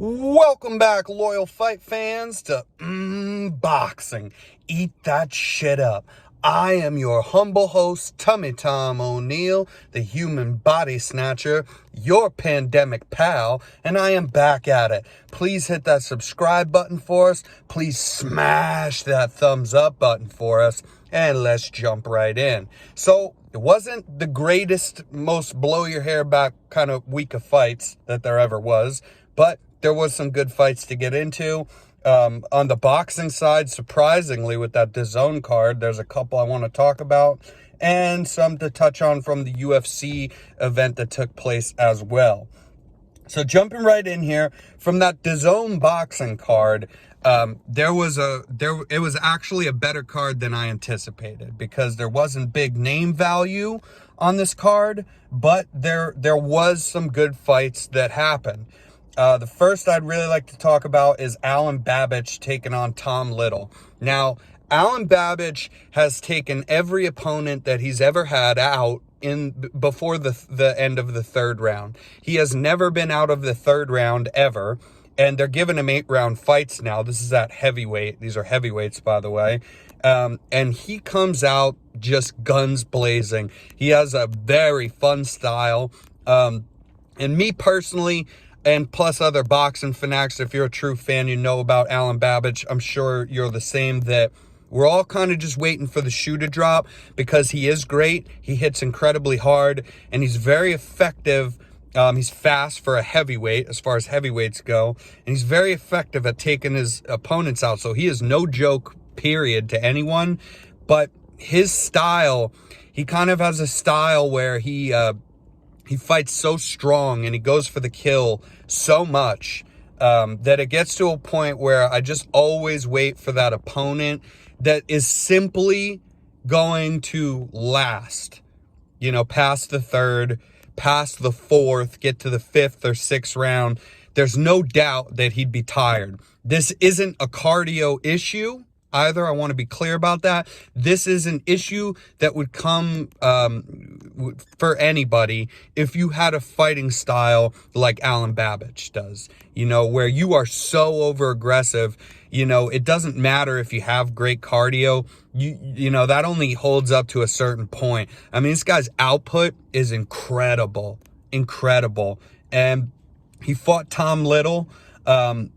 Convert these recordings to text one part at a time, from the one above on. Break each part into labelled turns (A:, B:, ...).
A: Welcome back, loyal fight fans, to Boxing. Eat that shit up. I am your humble host, Tummy Tom O'Neill, the human body snatcher, your pandemic pal, and I am back at it. Please hit that subscribe button for us. Please smash that thumbs up button for us, and let's jump right in. So, it wasn't the greatest, most blow your hair back kind of week of fights that there ever was, but there was some good fights to get into. On the boxing side, surprisingly, with that Dazn card, there's a couple I want to talk about, and some to touch on from the UFC event that took place as well. So jumping right in here, from that Dazn boxing card, it was actually a better card than I anticipated, because there wasn't big name value on this card, but there was some good fights that happened. The first I'd really like to talk about is Alan Babbage taking on Tom Little. Now, Alan Babbage has taken every opponent that he's ever had out before the end of the third round. He has never been out of the third round ever, and they're giving him 8-round fights now. This is at heavyweight. These are heavyweights, by the way. And he comes out just guns blazing. He has a very fun style. And me personally, and plus other boxing fanatics, if you're a true fan, you know about Alan Babbage. I'm sure you're the same, that we're all kind of just waiting for the shoe to drop, because he is great. He hits incredibly hard, and he's very effective. He's fast for a heavyweight, as far as heavyweights go, and he's very effective at taking his opponents out. So he is no joke, period, to anyone. But his style, he kind of has a style where he fights so strong and he goes for the kill so much that it gets to a point where I just always wait for that opponent that is simply going to last, past the third, past the fourth, get to the fifth or sixth round. There's no doubt that he'd be tired. This isn't a cardio issue either. I want to be clear about that. This is an issue that would come for anybody if you had a fighting style like Alan Babbage does, where you are so over aggressive. It doesn't matter if you have great cardio. That only holds up to a certain point. I mean, this guy's output is incredible. And he fought Tom Little.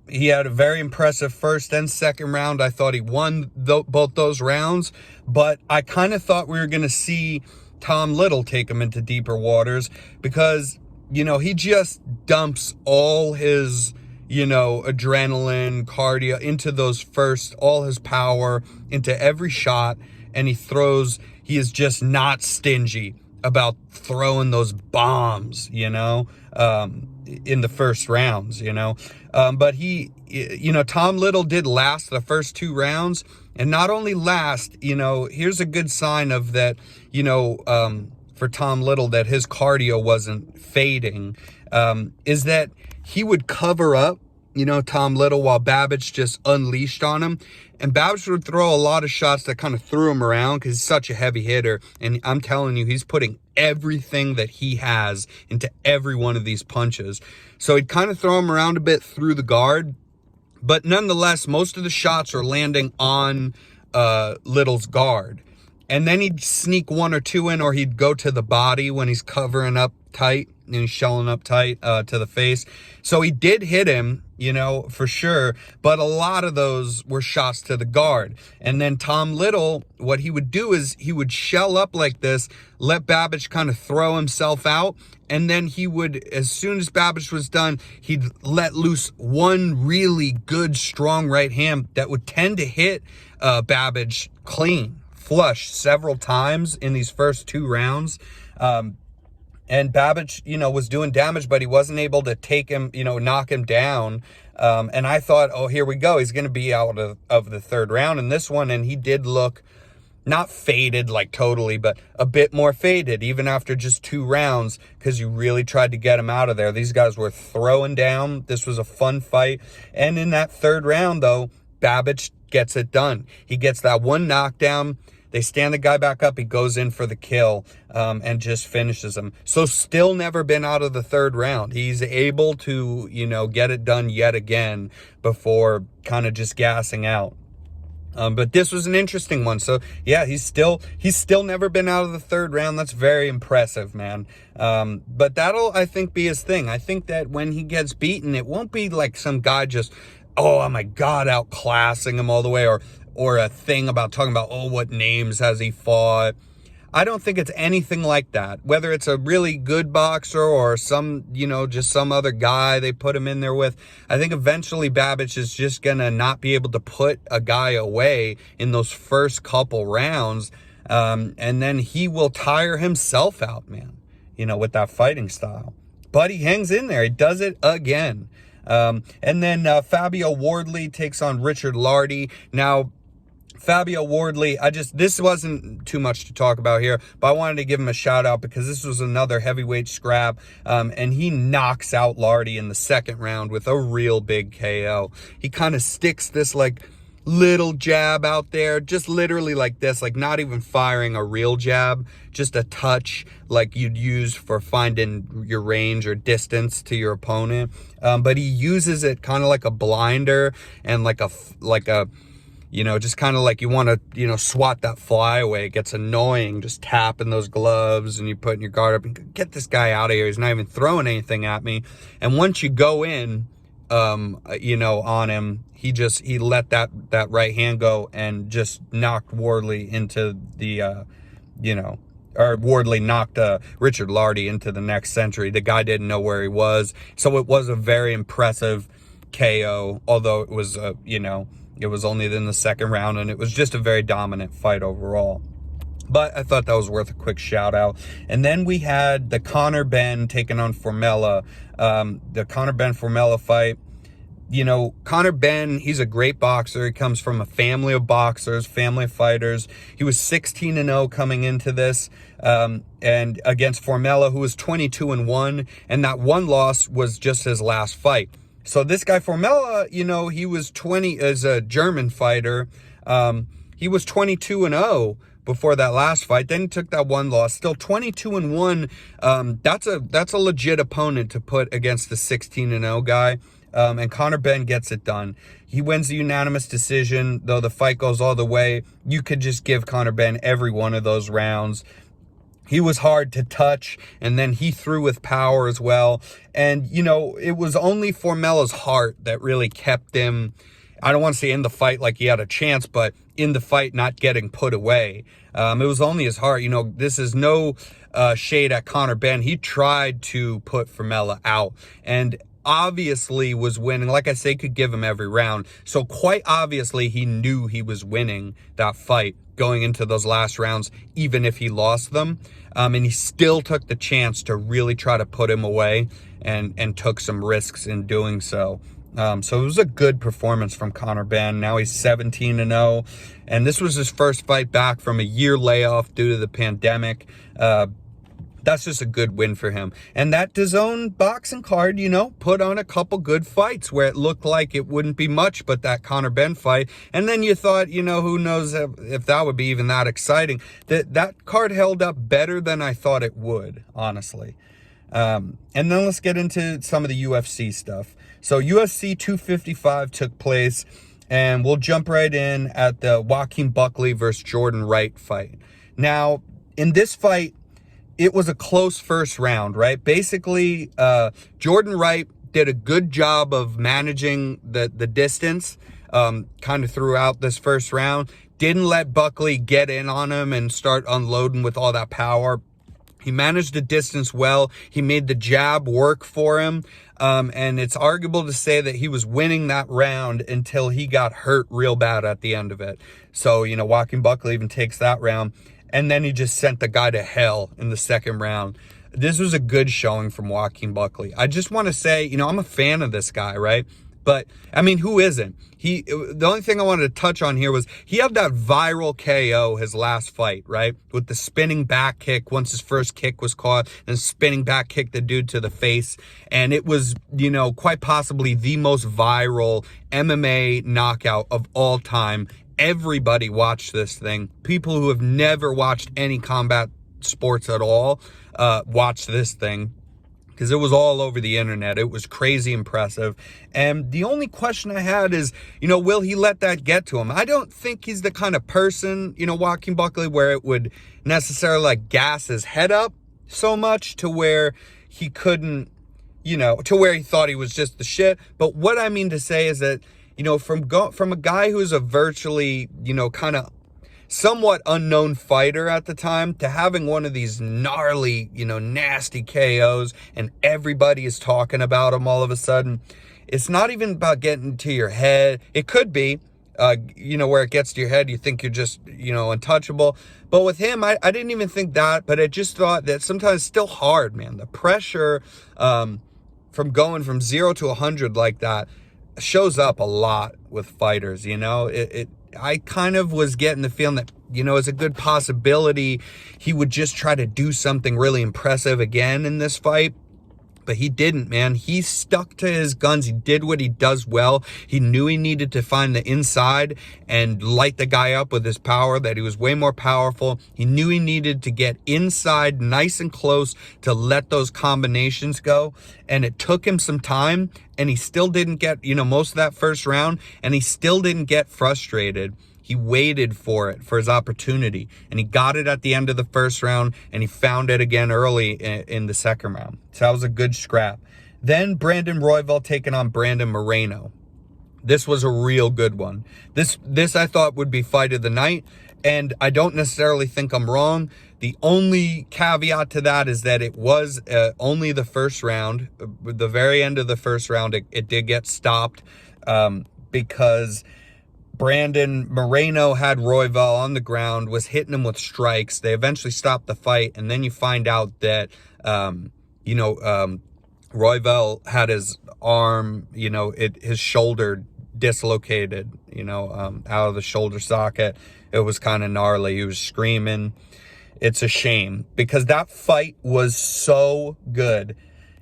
A: He had a very impressive first and second round. I thought he won both those rounds, but I kind of thought we were going to see Tom Little take him into deeper waters, because, he just dumps all his, adrenaline, cardio into those all his power into every shot. And he is just not stingy about throwing those bombs, in the first rounds, but Tom Little did last the first 2 rounds, and not only last, here's a good sign of that, for Tom Little, that his cardio wasn't fading, is that he would cover up, Tom Little, while Babbage just unleashed on him. And Babbage would throw a lot of shots that kind of threw him around, because he's such a heavy hitter. And I'm telling you, he's putting everything that he has into every one of these punches. So he'd kind of throw him around a bit through the guard. But nonetheless, most of the shots are landing on Little's guard. And then he'd sneak 1 or 2 in, or he'd go to the body when he's covering up tight and he's shelling up tight to the face. So he did hit him, for sure. But a lot of those were shots to the guard. And then Tom Little, what he would do is he would shell up like this, let Babbage kind of throw himself out. And then he would, as soon as Babbage was done, he'd let loose one really good, strong right hand that would tend to hit Babbage clean, flush several times in these first 2 rounds. And Babbage, was doing damage, but he wasn't able to take him, knock him down. And I thought, oh, here we go. He's going to be out of the third round in this one. And he did look not faded like totally, but a bit more faded, even after just 2 rounds, because you really tried to get him out of there. These guys were throwing down. This was a fun fight. And in that third round, though, Babbage gets it done. He gets that one knockdown They stand the guy back up. He goes in for the kill and just finishes him. So still never been out of the third round. He's able to, get it done yet again before kind of just gassing out. But this was an interesting one. So yeah, he's still never been out of the third round. That's very impressive, man. But that'll, I think, be his thing. I think that when he gets beaten, it won't be like some guy just, oh my God, outclassing him all the way, or a thing about talking about, oh, what names has he fought? I don't think it's anything like that. Whether it's a really good boxer or some, just some other guy they put him in there with, I think eventually Babic is just going to not be able to put a guy away in those first couple rounds. And then he will tire himself out, man, with that fighting style. But he hangs in there. He does it again. And then Fabio Wardley takes on Richard Lardy. Now, Fabio Wardley, this wasn't too much to talk about here, but I wanted to give him a shout out because this was another heavyweight scrap, and he knocks out Lardy in the second round with a real big KO. He kind of sticks this like little jab out there, just literally like this, like not even firing a real jab, just a touch like you'd use for finding your range or distance to your opponent. But he uses it kind of like a blinder and like a just kind of like you want to, swat that fly away. It gets annoying just tapping those gloves and you putting your guard up and get this guy out of here. He's not even throwing anything at me. And once you go in, on him, he let that right hand go and just knocked Wardley into the, or Wardley knocked Richard Lardy into the next century. The guy didn't know where he was. So it was a very impressive KO, although it was, it was only in the second round, and it was just a very dominant fight overall. But I thought that was worth a quick shout out. And then we had the Conor Benn taking on Formella. The Conor Benn Formella fight. Conor Benn, he's a great boxer. He comes from a family of boxers, family of fighters. He was 16-0 coming into this, and against Formella, who was 22-1, and that one loss was just his last fight. So this guy Formella, he was 20 as a German fighter. He was 22-0 before that last fight. Then he took that one loss. Still 22-1. That's a legit opponent to put against the 16-0 guy. And Conor Benn gets it done. He wins the unanimous decision, though the fight goes all the way. You could just give Conor Benn every one of those rounds. He was hard to touch, and then he threw with power as well. And, it was only Formella's heart that really kept him, I don't want to say in the fight like he had a chance, but in the fight not getting put away. It was only his heart. This is no shade at Conor Benn. He tried to put Formella out and obviously was winning. Like I say, could give him every round. So quite obviously he knew he was winning that fight going into those last rounds, even if he lost them. And he still took the chance to really try to put him away and took some risks in doing so. So it was a good performance from Conor Benn. Now he's 17-0, and this was his first fight back from a year layoff due to the pandemic. That's just a good win for him. And that Dazn boxing card, put on a couple good fights where it looked like it wouldn't be much but that Conor Benn fight. And then you thought, who knows if that would be even that exciting. That card held up better than I thought it would, honestly. And then let's get into some of the UFC stuff. So UFC 255 took place, and we'll jump right in at the Joaquin Buckley versus Jordan Wright fight. Now, in this fight, it was a close first round, right? Basically, Jordan Wright did a good job of managing the distance kind of throughout this first round. Didn't let Buckley get in on him and start unloading with all that power. He managed the distance well. He made the jab work for him. And it's arguable to say that he was winning that round until he got hurt real bad at the end of it. So, Joaquin Buckley even takes that round. And then he just sent the guy to hell in the second round. This was a good showing from Joaquin Buckley. I just want to say, I'm a fan of this guy, right? But, who isn't? The only thing I wanted to touch on here was he had that viral KO his last fight, right? With the spinning back kick once his first kick was caught, and spinning back kick the dude to the face. And it was, quite possibly the most viral MMA knockout of all time. everybody watch this thing. People who have never watched any combat sports at all, watch this thing, because it was all over the internet. It was crazy impressive. And the only question I had is, will he let that get to him? I don't think he's the kind of person, Joaquin Buckley, where it would necessarily like gas his head up so much to where he couldn't, to where he thought he was just the shit. But what I mean to say is that, from a guy who's a virtually, kind of somewhat unknown fighter at the time, to having one of these gnarly, nasty KOs, and everybody is talking about him all of a sudden. It's not even about getting to your head. It could be, where it gets to your head, you think you're just, untouchable. But with him, I didn't even think that, but I just thought that sometimes it's still hard, man. The pressure from going from 0 to 100 like that shows up a lot with fighters, I kind of was getting the feeling that, it's a good possibility he would just try to do something really impressive again in this fight. But he didn't, man. He stuck to his guns. He did what he does well. He knew he needed to find the inside and light the guy up with his power, that he was way more powerful. He knew he needed to get inside nice and close to let those combinations go. And it took him some time, and he still didn't get, most of that first round, and he still didn't get frustrated. He waited for his opportunity, and he got it at the end of the first round, and he found it again early in the second round. So that was a good scrap. Then Brandon Royval taking on Brandon Moreno. This was a real good one. This I thought would be fight of the night, and I don't necessarily think I'm wrong. The only caveat to that is that it was only the first round. The very end of the first round, it did get stopped because Brandon Moreno had Royval on the ground, was hitting him with strikes. They eventually stopped the fight, and then you find out that, Royval had his arm, his shoulder dislocated, out of the shoulder socket. It was kind of gnarly. He was screaming. It's a shame, because that fight was so good.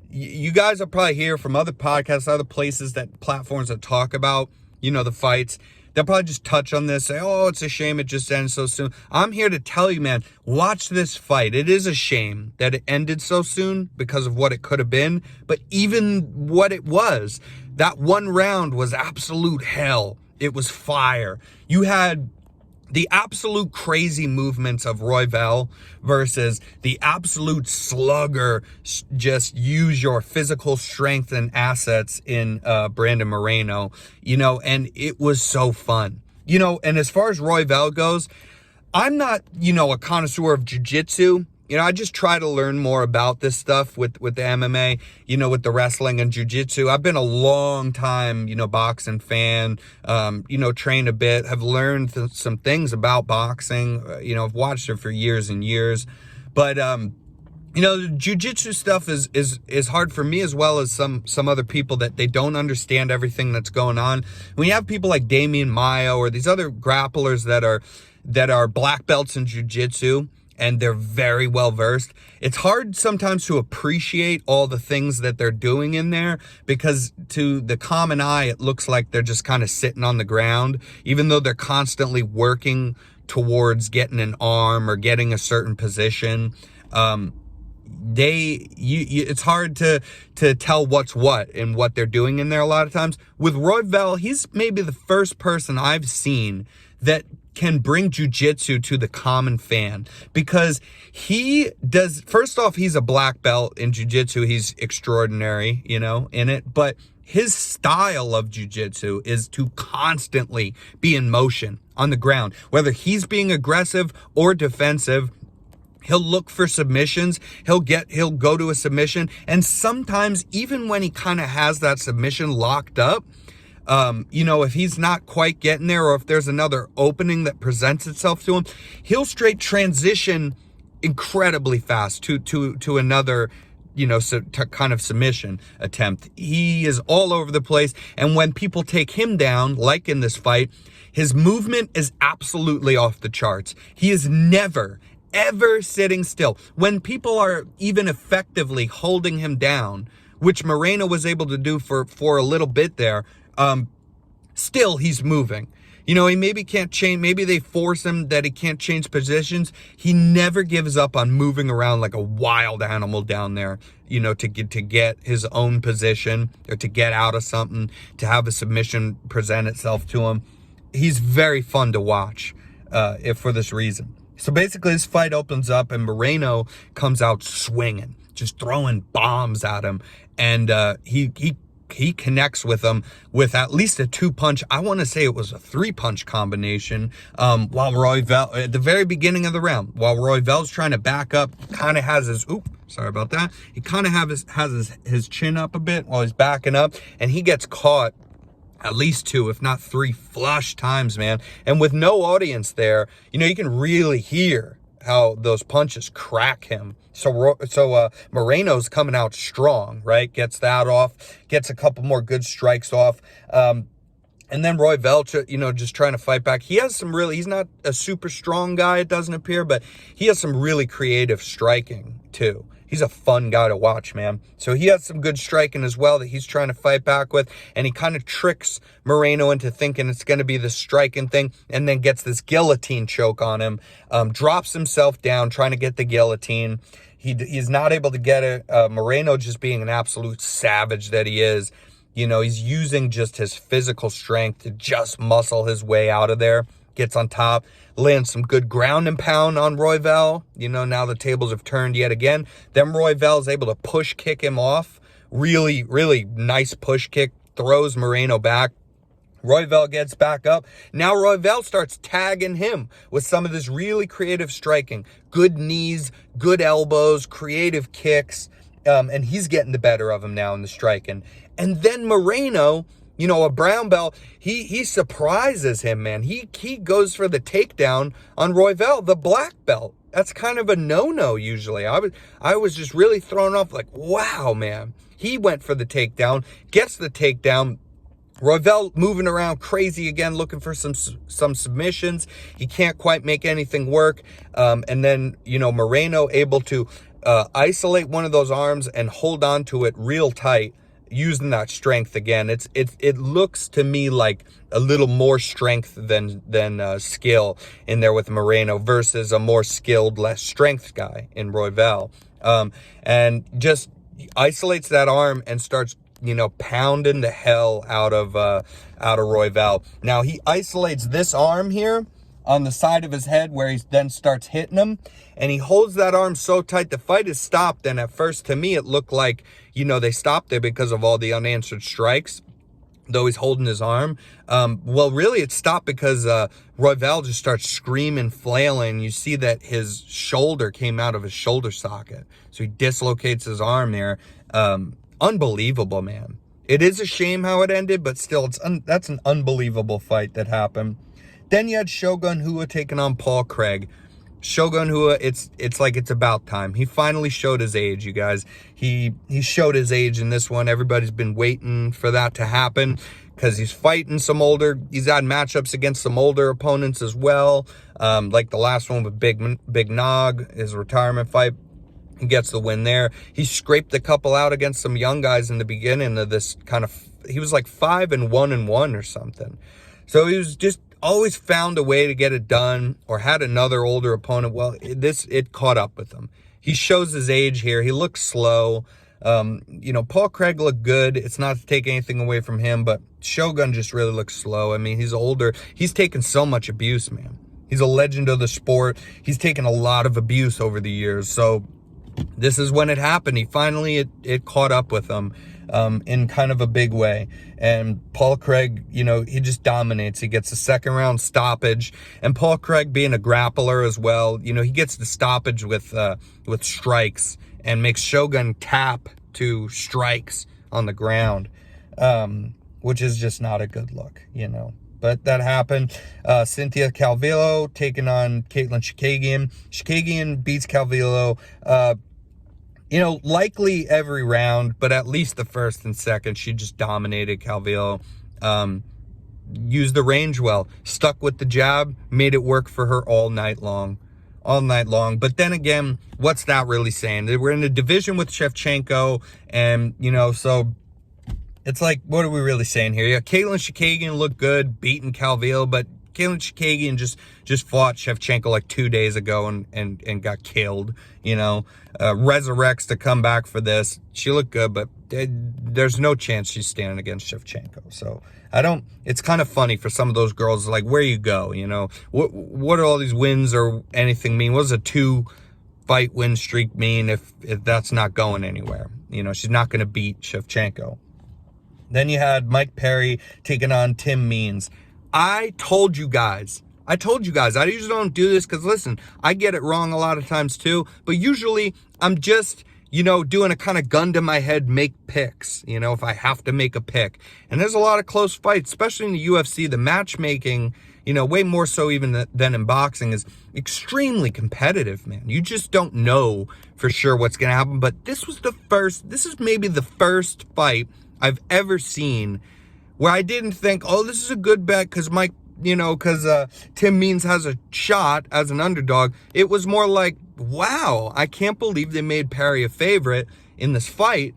A: You guys will probably hear from other podcasts, other places, platforms that talk about, the fights. They'll probably just touch on this, say, oh, it's a shame it just ended so soon. I'm here to tell you, man, watch this fight. It is a shame that it ended so soon because of what it could have been. But even what it was, that one round was absolute hell. It was fire. You had the absolute crazy movements of Royval versus the absolute slugger, just use your physical strength and assets in Brandon Moreno, and it was so fun. And as far as Royval goes, I'm not, a connoisseur of jiu-jitsu. I just try to learn more about this stuff with the MMA, with the wrestling and jiu-jitsu. I've been a long time, boxing fan, trained a bit, have learned some things about boxing. I've watched it for years and years. But, the jiu-jitsu stuff is hard for me, as well as some other people, that they don't understand everything that's going on. When you have people like Damian Maia or these other grapplers that are black belts in jiu-jitsu, and they're very well versed, it's hard sometimes to appreciate all the things that they're doing in there, because to the common eye, it looks like they're just kind of sitting on the ground, even though they're constantly working towards getting an arm or getting a certain position. It's hard to tell what's what and what they're doing in there a lot of times. With Royval, he's maybe the first person I've seen that can bring jiu-jitsu to the common fan, because he does, first off, he's a black belt in jiu-jitsu. He's extraordinary, in it, but his style of jiu-jitsu is to constantly be in motion on the ground, whether he's being aggressive or defensive. He'll look for submissions. He'll go to a submission. And sometimes, even when he kind of has that submission locked up, if he's not quite getting there, or if there's another opening that presents itself to him, he'll straight transition incredibly fast to another, kind of submission attempt. He is all over the place. And when people take him down, like in this fight, his movement is absolutely off the charts. He is never, ever sitting still. When people are even effectively holding him down, which Moreno was able to do for a little bit there, still he's moving. You know, he maybe can't change. Maybe they force him that he can't change positions. He never gives up on moving around like a wild animal down there, you know, to get his own position or to get out of something, to have a submission present itself to him. He's very fun to watch if for this reason. So basically this fight opens up and Moreno comes out swinging, just throwing bombs at him. And he connects with him with at least a 2-punch. I want to say it was a 3-punch combination. While Royval, at the very beginning of the round, while Royval's trying to back up, kind of has his, sorry about that. He kind of has his chin up a bit while he's backing up, and he gets caught at least 2, if not 3 flush times, man. And with no audience there, you know, you can really hear how those punches crack him. So Moreno's coming out strong, right? Gets that off, gets a couple more good strikes off. And then Royval, you know, just trying to fight back. He has some he's not a super strong guy, it doesn't appear, but he has some really creative striking too. He's a fun guy to watch, man. So he has some good striking as well that he's trying to fight back with. And he kind of tricks Moreno into thinking it's going to be the striking thing, and then gets this guillotine choke on him. Drops himself down trying to get the guillotine. He's not able to get it. Moreno, just being an absolute savage that he is, you know, he's using just his physical strength to just muscle his way out of there. Gets on top, lands some good ground and pound on Royval. You know, now the tables have turned yet again. Then Royval is able to push kick him off. Really, really nice push kick. Throws Moreno back. Royval gets back up. Now Royval starts tagging him with some of this really creative striking. Good knees, good elbows, creative kicks. And he's getting the better of him now in the striking. And then Moreno, you know, a brown belt, he surprises him, man. He goes for the takedown on Royval, the black belt. That's kind of a no-no usually. I was just really thrown off, like, wow, man. He went for the takedown, gets the takedown. Royval moving around crazy again, looking for some submissions. He can't quite make anything work. And then, you know, Moreno able to isolate one of those arms and hold on to it real tight, using that strength again. It looks to me like a little more strength than skill in there with Moreno versus a more skilled, less strength guy in Royval. And just isolates that arm and starts, you know, pounding the hell out of Royval. Now he isolates this arm here on the side of his head where he then starts hitting him, and he holds that arm so tight the fight is stopped. And at first, to me, it looked like, you know, they stopped there because of all the unanswered strikes, though he's holding his arm. Well, really, it stopped because Royval just starts screaming, flailing. You see that his shoulder came out of his shoulder socket, so he dislocates his arm there. Unbelievable, man. It is a shame how it ended, but still, that's an unbelievable fight that happened. Then you had Shogun Rua taking on Paul Craig. Shogun Rua, it's like it's about time. He finally showed his age, you guys. He showed his age in this one. Everybody's been waiting for that to happen because he's fighting some older. He's had matchups against some older opponents as well. Like the last one with Big Nog, his retirement fight. He gets the win there. He scraped a couple out against some young guys in the beginning of this kind of. He was like 5-1-1 or something. So he was just always found a way to get it done, or had another older opponent. Well, it caught up with him. He shows his age here. He looks slow. You know, Paul Craig looked good. It's not to take anything away from him, but Shogun just really looks slow. I mean, he's older. He's taken so much abuse, man. He's a legend of the sport. He's taken a lot of abuse over the years. So this is when it happened. He finally, it caught up with him in kind of a big way. And Paul Craig, you know, he just dominates. He gets a second round stoppage. And Paul Craig, being a grappler as well, you know, he gets the stoppage with strikes and makes Shogun tap to strikes on the ground, which is just not a good look, you know. But that happened. Cynthia Calvillo taking on Caitlin Chikagian. Chikagian beats Calvillo, you know, likely every round, but at least the first and second, she just dominated Calvillo. Used the range well, stuck with the jab, made it work for her all night long. But then again, what's that really saying? We're in a division with Shevchenko, and, you know, so it's like, what are we really saying here? Yeah, Caitlin Chikagian looked good, beating Calvillo, but Katlyn Chookagian just fought Shevchenko like 2 days ago and got killed, you know. Resurrects to come back for this. She looked good, but there's no chance she's standing against Shevchenko. So it's kind of funny for some of those girls, like, where you go, you know. What do all these wins or anything mean? What does a 2-fight win streak mean if that's not going anywhere? You know, she's not going to beat Shevchenko. Then you had Mike Perry taking on Tim Means. I told you guys, I usually don't do this because, listen, I get it wrong a lot of times too, but usually I'm just, you know, doing a kind of gun to my head, make picks, you know, if I have to make a pick. And there's a lot of close fights, especially in the UFC. The matchmaking, you know, way more so even than in boxing, is extremely competitive, man. You just don't know for sure what's going to happen. But this is maybe the first fight I've ever seen where I didn't think, oh, this is a good bet because Tim Means has a shot as an underdog. It was more like, wow, I can't believe they made Perry a favorite in this fight,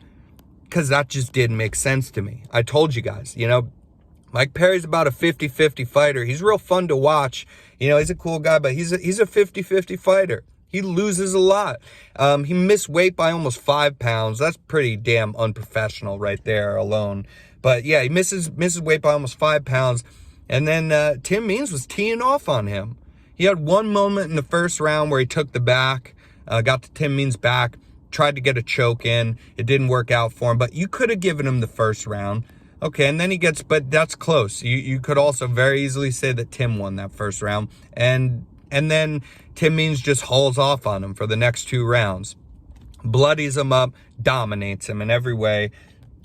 A: because that just didn't make sense to me. I told you guys, you know, Mike Perry's about a 50-50 fighter. He's real fun to watch. You know, he's a cool guy, but he's a 50-50 fighter. He loses a lot. He missed weight by almost 5 pounds. That's pretty damn unprofessional right there alone. But yeah, he misses weight by almost 5 pounds. And then Tim Means was teeing off on him. He had one moment in the first round where he took the back, got to Tim Means' back, tried to get a choke in. It didn't work out for him, but you could have given him the first round. Okay, and then but that's close. You could also very easily say that Tim won that first round. And then Tim Means just hauls off on him for the next 2 rounds. Bloodies him up, dominates him in every way.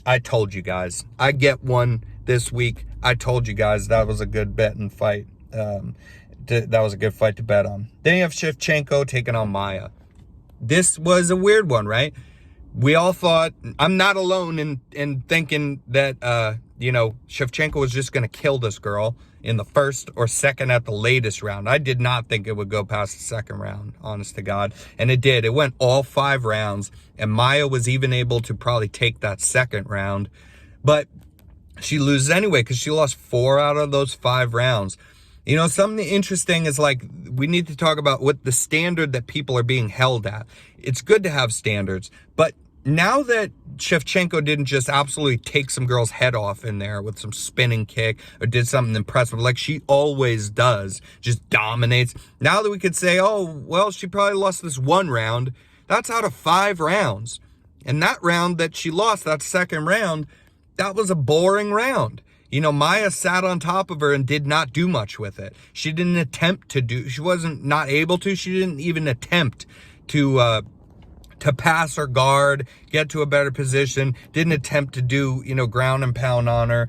A: I told you guys. I get one this week. I told you guys that was a good bet and fight. That was a good fight to bet on. Then you have Shevchenko taking on Maia. This was a weird one, right? We all thought, I'm not alone in thinking that, Shevchenko was just going to kill this girl in the first or second at the latest round. I did not think it would go past the second round, honest to God. And it did. It went all 5 rounds, and Maia was even able to probably take that second round. But she loses anyway because she lost 4 out of those 5 rounds. You know, something interesting is, like, we need to talk about what the standard that people are being held at. It's good to have standards, but now that Shevchenko didn't just absolutely take some girl's head off in there with some spinning kick or did something impressive like she always does, just dominates. Now that we could say, oh, well, she probably lost this 1 round, that's out of 5 rounds. And that round that she lost, that second round, that was a boring round. You know, Maia sat on top of her and did not do much with it. She didn't attempt to she wasn't not able to. She didn't even attempt to pass her guard, get to a better position, didn't attempt to do, ground and pound on her.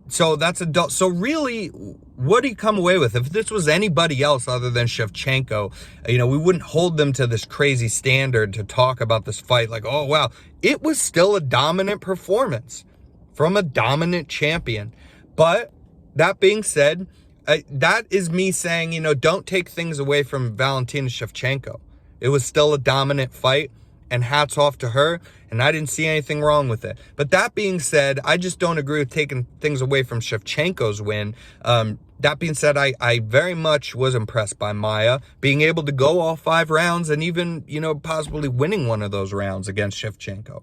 A: So that's so really, what do you come away with? If this was anybody else other than Shevchenko, we wouldn't hold them to this crazy standard to talk about this fight like, oh, wow. It was still a dominant performance from a dominant champion. But that being said, that is me saying, don't take things away from Valentina Shevchenko. It was still a dominant fight, and hats off to her, and I didn't see anything wrong with it. But that being said, I just don't agree with taking things away from Shevchenko's win. That being said, I very much was impressed by Maia being able to go all 5 rounds and even, possibly winning one of those rounds against Shevchenko.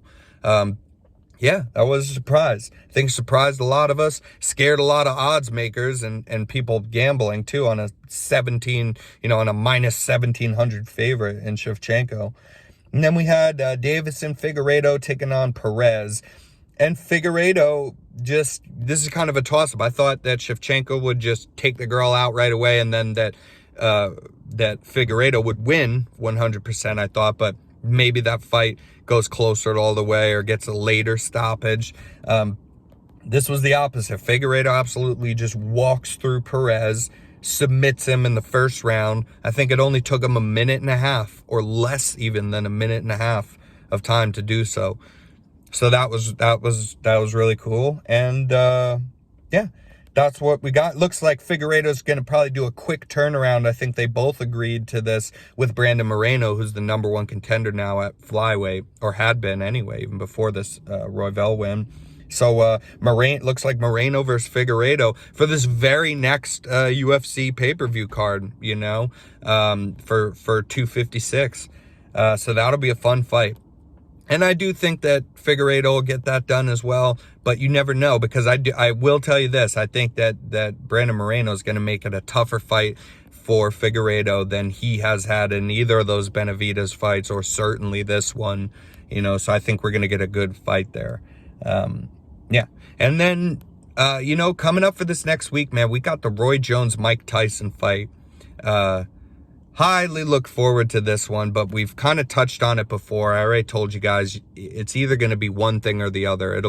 A: Yeah, that was a surprise. I think surprised a lot of us, scared a lot of odds makers and people gambling too on a 17, on a minus 1,700 favorite in Shevchenko. And then we had Davison Figueiredo taking on Perez. And Figueiredo this is kind of a toss-up. I thought that Shevchenko would just take the girl out right away and then that Figueiredo would win 100%, I thought, but maybe that fight goes closer all the way or gets a later stoppage. This was the opposite. Figueiredo absolutely just walks through Perez, submits him in the first round. I think it only took him 1.5 minutes or less even than 1.5 minutes of time to do so. So that was really cool. And yeah, that's what we got. Looks like Figueiredo's going to probably do a quick turnaround. I think they both agreed to this with Brandon Moreno, who's the #1 contender now at flyweight, or had been anyway, even before this Royval win. So looks like Moreno versus Figueiredo for this very next UFC pay-per-view card, you know, for 256. So that'll be a fun fight. And I do think that Figueiredo will get that done as well, but you never know, because I will tell you this. I think that Brandon Moreno is going to make it a tougher fight for Figueiredo than he has had in either of those Benavidez fights, or certainly this one, you know, so I think we're going to get a good fight there. Yeah. And then, you know, coming up for this next week, man, we got the Roy Jones-Mike Tyson fight. Highly look forward to this one, but we've kind of touched on it before. I already told you guys, it's either going to be one thing or the other.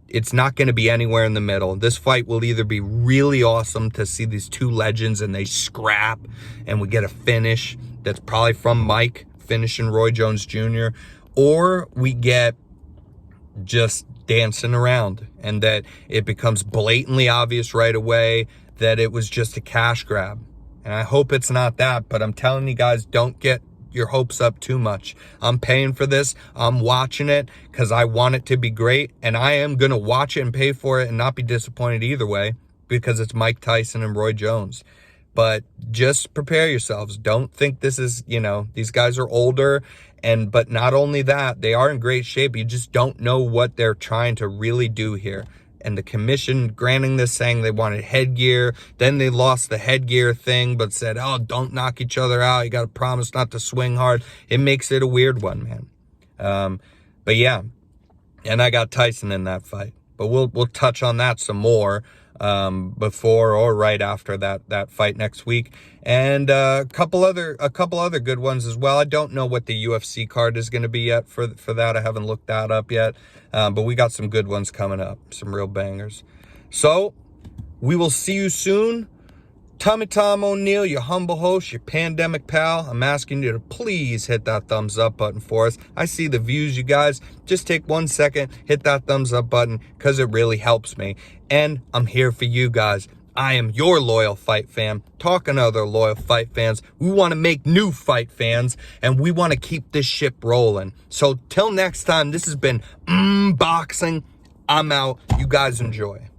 A: It's not going to be anywhere in the middle. This fight will either be really awesome to see these two legends and they scrap and we get a finish that's probably from Mike finishing Roy Jones Jr., or we get just dancing around and that it becomes blatantly obvious right away that it was just a cash grab. And I hope it's not that, but I'm telling you guys, don't get your hopes up too much. I'm paying for this. I'm watching it because I want it to be great, and I am going to watch it and pay for it and not be disappointed either way, because it's Mike Tyson and Roy Jones. But just prepare yourselves. Don't think this is, you know, these guys are older, but not only that, they are in great shape. You just don't know what they're trying to really do here. And the commission granting this, saying they wanted headgear. Then they lost the headgear thing, but said, oh, don't knock each other out. You got to promise not to swing hard. It makes it a weird one, man. But yeah, and I got Tyson in that fight. But we'll touch on that some more before or right after that fight next week. And a couple other good ones as well. I don't know what the UFC card is going to be yet for that. I haven't looked that up yet. But we got some good ones coming up, some real bangers. So we will see you soon. Tommy Tom O'Neill, your humble host, your pandemic pal. I'm asking you to please hit that thumbs up button for us. I see the views, you guys. Just take 1 second, hit that thumbs up button, because it really helps me. And I'm here for you guys. I am your loyal fight fan, talking to other loyal fight fans. We want to make new fight fans, and we want to keep this ship rolling. So till next time, this has been Boxing. I'm out. You guys enjoy.